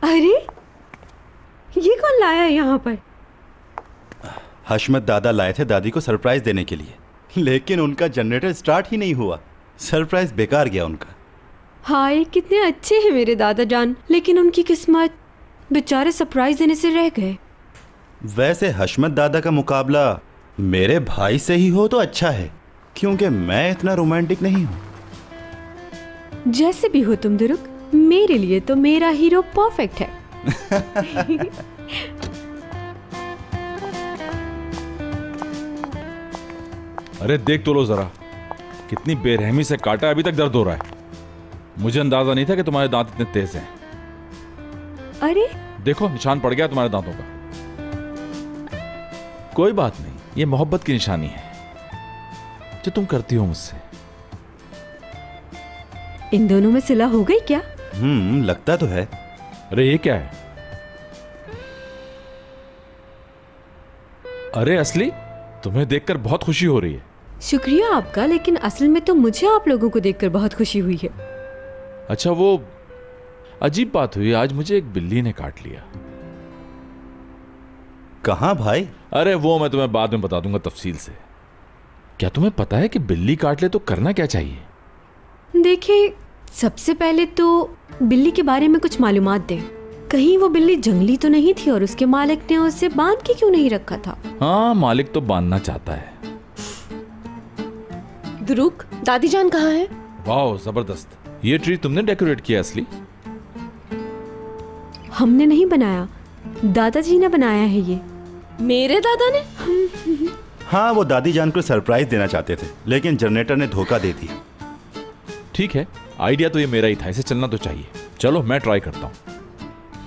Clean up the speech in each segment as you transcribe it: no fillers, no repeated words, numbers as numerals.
अरे ये कौन लाया है यहाँ पर? हशमत दादा लाए थे दादी को सरप्राइज देने के लिए, लेकिन उनका जनरेटर स्टार्ट ही नहीं हुआ। सरप्राइज बेकार गया उनका। हाय, कितने अच्छे हैं मेरे दादा जान, लेकिन उनकी किस्मत, बेचारे सरप्राइज देने से रह गए। वैसे हशमत दादा का मुकाबला मेरे भाई से ही हो तो अच्छा है, क्योंकि मैं इतना रोमांटिक नहीं हूँ। जैसे भी हो तुम दुरुक, मेरे लिए तो मेरा हीरो परफेक्ट है। अरे देख तो लो जरा, कितनी बेरहमी से काटा, अभी तक दर्द हो रहा है। मुझे अंदाजा नहीं था कि तुम्हारे दांत इतने तेज हैं। अरे देखो, निशान पड़ गया तुम्हारे दांतों का। कोई बात नहीं, ये मोहब्बत की निशानी है जो तुम करती हो मुझसे। इन दोनों में सिला हो गई क्या? लगता तो है। अरे ये क्या है? अरे असली, तुम्हें देखकर बहुत खुशी हो रही है। शुक्रिया आपका, लेकिन असल में तो मुझे आप लोगों को देखकर बहुत खुशी हुई है। अच्छा, वो अजीब बात हुई, आज मुझे एक बिल्ली ने काट लिया। कहाँ भाई? अरे वो मैं तुम्हें बाद में बता दूंगा तफसील से। क्या तुम्हें पता है कि बिल्ली काट ले तो करना क्या चाहिए? देखिए, सबसे पहले तो बिल्ली के बारे में कुछ मालूमात दें। कहीं वो बिल्ली जंगली तो नहीं थी और उसके मालिक ने उसे बांध के क्यों नहीं रखा था? हाँ, मालिक तो बांधना चाहता है। दुरुक, दादी जान कहाँ है? वाह, जबरदस्त। ये ट्री तुमने डेकोरेट किया असली? हमने नहीं बनाया, दादाजी ने बनाया है ये। मेरे दादा ने? हाँ, वो दादी जान को सरप्राइज देना चाहते थे, लेकिन जनरेटर ने धोखा दे दिया। ठीक है, आइडिया तो ये मेरा ही था, इसे चलना तो चाहिए। चलो मैं ट्राई करता हूँ।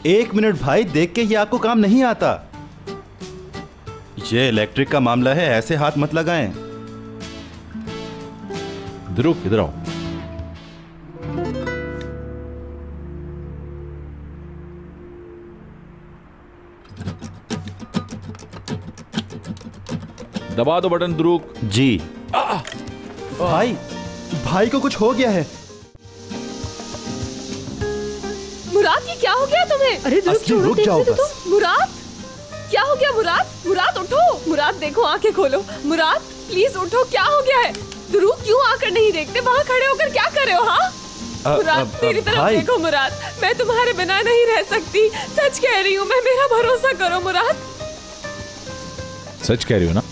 1 मिनट भाई, देख के ये आपको काम नहीं आता। ये इलेक्ट्रिक का मामला है, ऐसे हाथ मत लगाएं। ध्रुव, इधर आओ। दबा दो बटन ध्रुव। जी। भाई को कुछ हो गया है। मुराद, ये क्या हो गया तुम्हें? अरे रुक जाओ बस। मुराद, क्या हो गया? मुराद, मुराद उठो। मुराद देखो, आंखें खोलो। मुराद प्लीज उठो, क्या हो गया है? ध्रुव, क्यों आकर नहीं देखते? वहाँ खड़े होकर क्या कर रहे हो? हाँ मुराद, मेरी तरफ देखो। मुराद, मैं तुम्हारे बिना नहीं रह सकती, सच कह रही हूँ मैं, मेरा भरोसा करो मुराद। सच कह रही हो ना?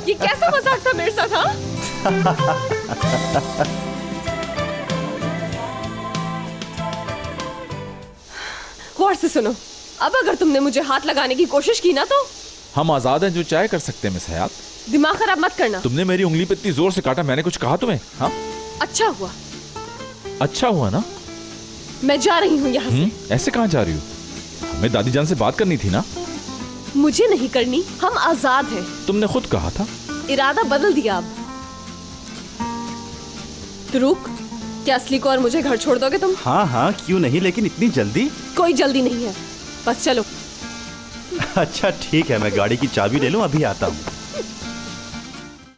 ये कैसा मजाक था मेरे साथ? हाँ गौर से सुनो, अब अगर तुमने मुझे हाथ लगाने की कोशिश की ना तो हम आजाद हैं, जो चाहे कर सकते हैं मिस हयात। दिमाग खराब मत करना। तुमने मेरी उंगली पे इतनी जोर से काटा, मैंने कुछ कहा तुम्हें? हाँ, अच्छा हुआ। अच्छा हुआ ना? मैं जा रही हूँ यहाँ से। ऐसे कहाँ जा रही हो? हमें दादी जान से बात करनी थी ना? मुझे नहीं करनी, हम आजाद हैं। तुमने खुद कहा था। इरादा बदल दिया अब। तो रुक, क्या असली को और मुझे घर छोड़ दोगे तुम? हाँ, क्यों नहीं, लेकिन इतनी जल्दी? कोई जल्दी नहीं है, बस चलो। अच्छा ठीक है, मैं गाड़ी की चाबी ले लूं, अभी आता हूँ।